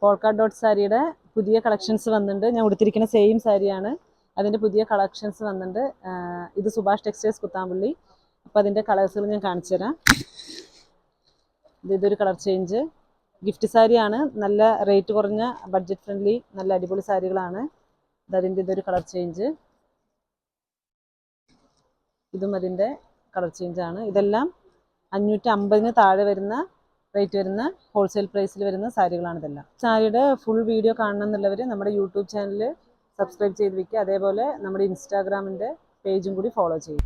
Polka dot സാരിയുടെ പുതിയ collections വന്നിട്ടുണ്ട്. ഞാൻ ഉടുത്തിരിക്കുന്ന സെയിം സാരിയാണ്, അതിൻ്റെ പുതിയ കളക്ഷൻസ് വന്നിട്ടുണ്ട്. ഇത് സുഭാഷ് ടെക്സ്റ്റൈൽസ് കുത്താമ്പള്ളി. അപ്പോൾ അതിൻ്റെ കളേഴ്സുകൾ ഞാൻ കാണിച്ചു തരാം. ഇതൊരു കളർ ചേഞ്ച്, ഗിഫ്റ്റ് സാരിയാണ്, നല്ല റേറ്റ് കുറഞ്ഞ ബഡ്ജറ്റ് ഫ്രണ്ട്ലി നല്ല അടിപൊളി സാരികളാണ്. അതിൻ്റെ ഇതൊരു കളർ ചേഞ്ച്, ഇതും അതിൻ്റെ കളർ ചേഞ്ചാണ്. ഇതെല്ലാം 550 താഴെ വരുന്ന റേറ്റ് വരുന്ന ഹോൾസെയിൽ പ്രൈസിൽ വരുന്ന സാരികളാണ് ഇതെല്ലാം. സാരിയുടെ ഫുൾ വീഡിയോ കാണണം എന്നുള്ളവർ നമ്മുടെ യൂട്യൂബ് ചാനൽ സബ്സ്ക്രൈബ് ചെയ്ത് വയ്ക്കുക. അതേപോലെ നമ്മുടെ ഇൻസ്റ്റാഗ്രാമിൻ്റെ പേജും കൂടി ഫോളോ ചെയ്യും.